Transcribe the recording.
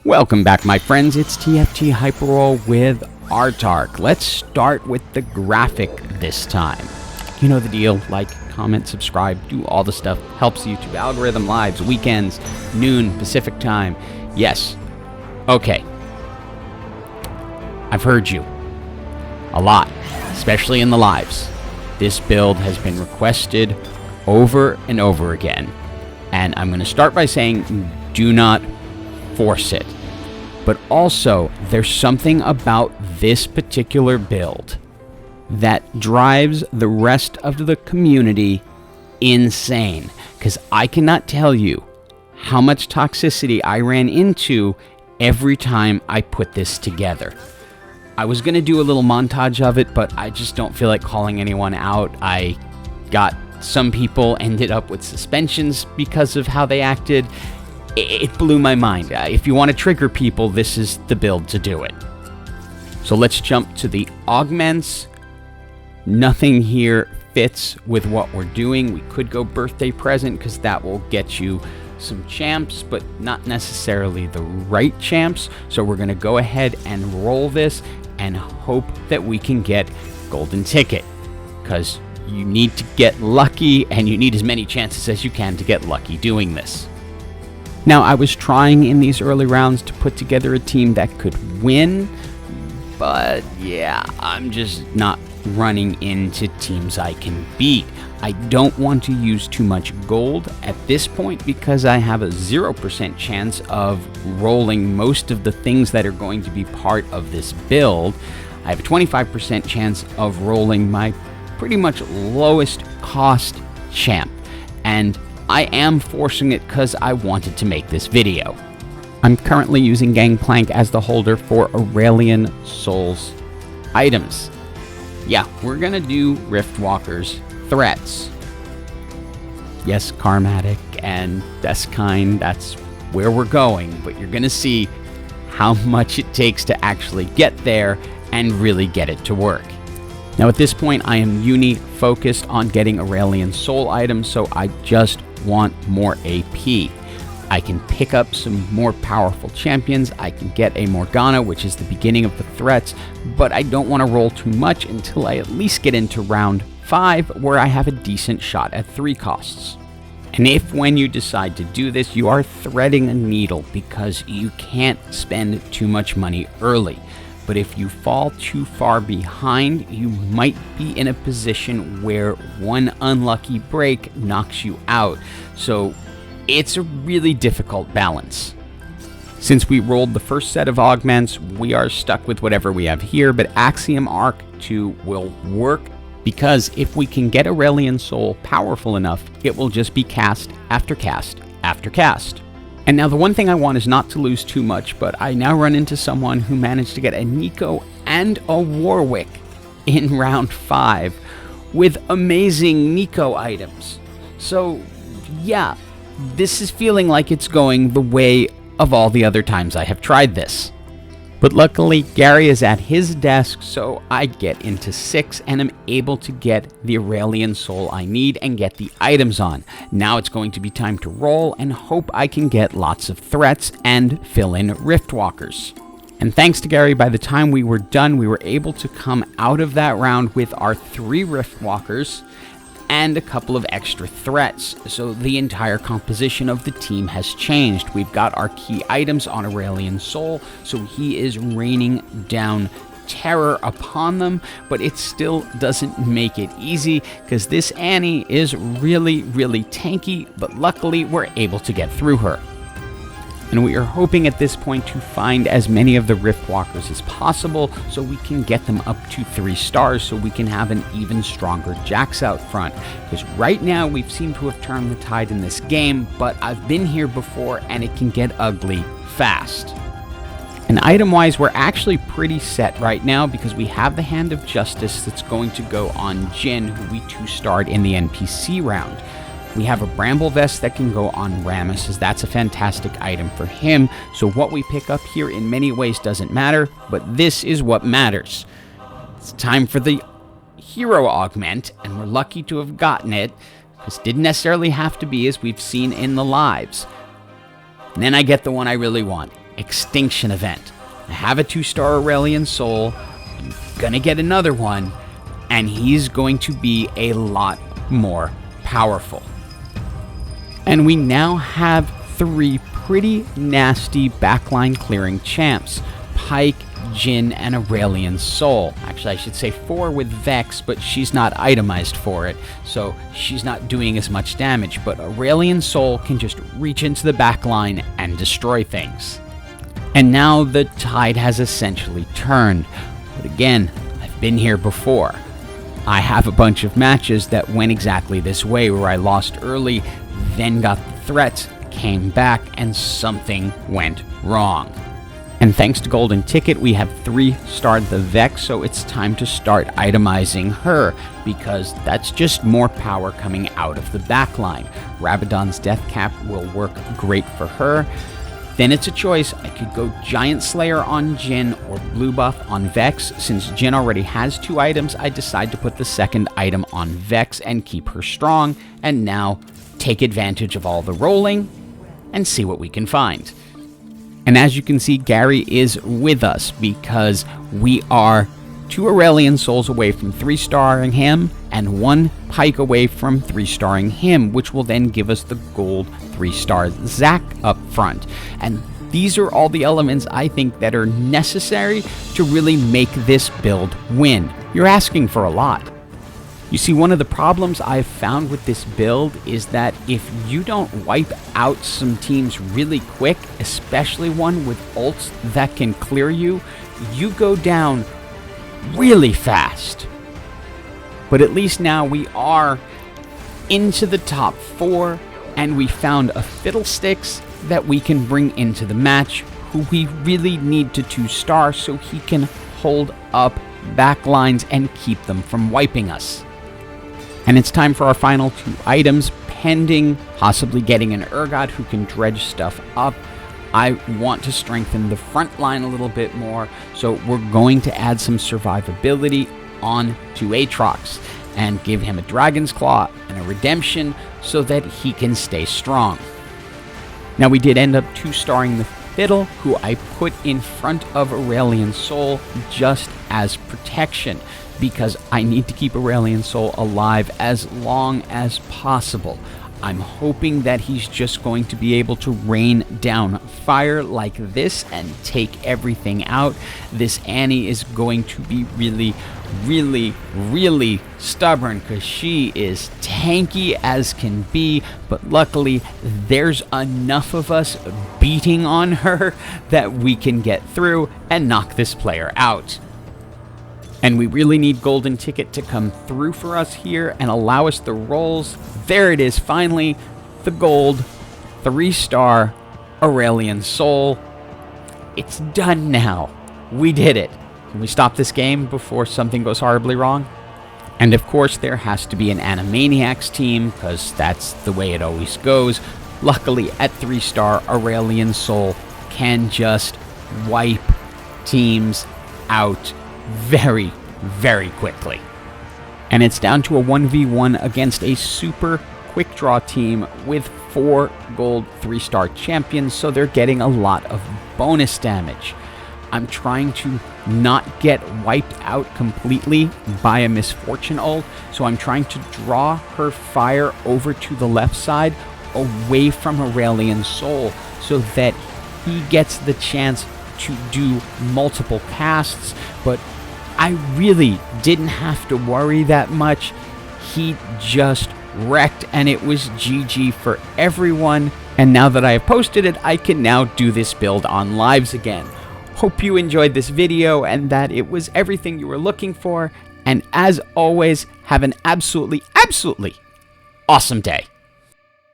Welcome back, my friends. It's TFT Hyperroll with Artark. Let's start with the graphic this time. You know the deal. Like, comment, subscribe, do all the stuff. Helps YouTube algorithm, lives, weekends, noon, Pacific time. Yes. Okay. I've heard you. A lot. Especially in the lives. This build has been requested over and over again. And I'm going to start by saying, do not force it. But also, there's something about this particular build that drives the rest of the community insane. Because I cannot tell you how much toxicity I ran into every time I put this together. I was going to do a little montage of it, but I just don't feel like calling anyone out. I got some people ended up with suspensions because of how they acted. It blew my mind. If you want to trigger people, this is the build to do it. So let's jump to the augments. Nothing here fits with what we're doing. We could go birthday present because that will get you some champs, but not necessarily the right champs. So we're going to go ahead and roll this and hope that we can get golden ticket, because you need to get lucky and you need as many chances as you can to get lucky doing this. Now, I was trying in these early rounds to put together a team that could win, but yeah, I'm just not running into teams I can beat. I don't want to use too much gold at this point because I have a 0% chance of rolling most of the things that are going to be part of this build. I have a 25% chance of rolling my pretty much lowest cost champ, and I am forcing it because I wanted to make this video. I'm currently using Gangplank as the holder for Aurelion Sol's items. Yeah, we're gonna do Riftwalkers threats. Yes, Karmatic and Beskine, that's where we're going, but you're gonna see how much it takes to actually get there and really get it to work. Now at this point, I am uni-focused on getting Aurelion Sol items, so I just want more AP. I can pick up some more powerful champions. I can get a Morgana, which is the beginning of the threats, but I don't want to roll too much until I at least get into round 5, where I have a decent shot at 3 costs. And if when you decide to do this, you are threading a needle because you can't spend too much money early. But if you fall too far behind, you might be in a position where one unlucky break knocks you out. So it's a really difficult balance. Since we rolled the first set of augments, we are stuck with whatever we have here, but Axiom Arc 2 will work because if we can get Aurelion Sol powerful enough, it will just be cast after cast after cast. And now the one thing I want is not to lose too much, but I now run into someone who managed to get a Nico and a Warwick in round 5 with amazing Nico items. So yeah, this is feeling like it's going the way of all the other times I have tried this. But luckily, Gary is at his desk, so I get into 6 and am able to get the Aurelion Sol I need and get the items on. Now it's going to be time to roll and hope I can get lots of threats and fill in Riftwalkers. And thanks to Gary, by the time we were done, we were able to come out of that round with our 3 Riftwalkers and a couple of extra threats, so the entire composition of the team has changed. We've got our key items on Aurelion Sol, so he is raining down terror upon them, but it still doesn't make it easy because this Annie is really, really tanky, but luckily we're able to get through her. And we are hoping at this point to find as many of the Riftwalkers as possible so we can get them up to 3 stars so we can have an even stronger Jax out front. Because right now we seem to have turned the tide in this game, but I've been here before and it can get ugly fast. And item-wise, we're actually pretty set right now because we have the Hand of Justice that's going to go on Jin, who we 2-starred in the NPC round. We have a Bramble Vest that can go on Rammus, as that's a fantastic item for him, so what we pick up here in many ways doesn't matter, but this is what matters. It's time for the Hero Augment, and we're lucky to have gotten it, because it didn't necessarily have to be, as we've seen in the lives. And then I get the one I really want, Extinction Event. I have a 2-star Aurelion Sol. I'm gonna get another one, and he's going to be a lot more powerful. And we now have 3 pretty nasty backline clearing champs: Pyke, Jhin, and Aurelion Sol. Actually, I should say 4 with Vex, but she's not itemized for it, so she's not doing as much damage. But Aurelion Sol can just reach into the backline and destroy things. And now the tide has essentially turned. But again, I've been here before. I have a bunch of matches that went exactly this way, where I lost early, then got the threats, came back, and something went wrong. And thanks to Golden Ticket, we have 3-starred the Vex, so it's time to start itemizing her, because that's just more power coming out of the backline. Rabadon's Death Cap will work great for her. Then it's a choice. I could go Giant Slayer on Jhin or Blue Buff on Vex. Since Jhin already has 2 items, I decide to put the second item on Vex and keep her strong, and now take advantage of all the rolling and see what we can find. And as you can see, Gary is with us because we are 2 Aurelion Sols away from 3-starring him and 1 Pyke away from 3-starring him, which will then give us the gold 3-star Zac up front. And these are all the elements I think that are necessary to really make this build win. You're asking for a lot. You see, one of the problems I've found with this build is that if you don't wipe out some teams really quick, especially one with ults that can clear you, you go down really fast. But at least now we are into the top 4, and we found a Fiddlesticks that we can bring into the match, who we really need to 2-star so he can hold up backlines and keep them from wiping us. And it's time for our final 2 items, pending possibly getting an Urgot who can dredge stuff up. I want to strengthen the front line a little bit more, so we're going to add some survivability on to Aatrox and give him a Dragon's Claw and a Redemption so that he can stay strong. Now, we did end up 2-starring the Fiddle, who I put in front of Aurelion Sol just as protection, because I need to keep Aurelion Sol alive as long as possible. I'm hoping that he's just going to be able to rain down fire like this and take everything out. This Annie is going to be really, really stubborn, because she is tanky as can be, but luckily there's enough of us beating on her that we can get through and knock this player out. And we really need Golden Ticket to come through for us here and allow us the rolls. There it is, finally, the gold 3-star Aurelion Sol. It's done now. We did it. Can we stop this game before something goes horribly wrong? And of course, there has to be an Animaniacs team, because that's the way it always goes. Luckily, at 3-star, Aurelion Sol can just wipe teams out very, very quickly. And it's down to a 1v1 against a super quick draw team with 4 gold 3-star champions, so they're getting a lot of bonus damage. I'm trying to not get wiped out completely by a Misfortune ult, so I'm trying to draw her fire over to the left side away from Aurelion Sol so that he gets the chance to do multiple casts, but I really didn't have to worry that much. He just wrecked, and it was GG for everyone. And now that I have posted it, I can now do this build on lives again. Hope you enjoyed this video and that it was everything you were looking for. And as always, have an absolutely awesome day.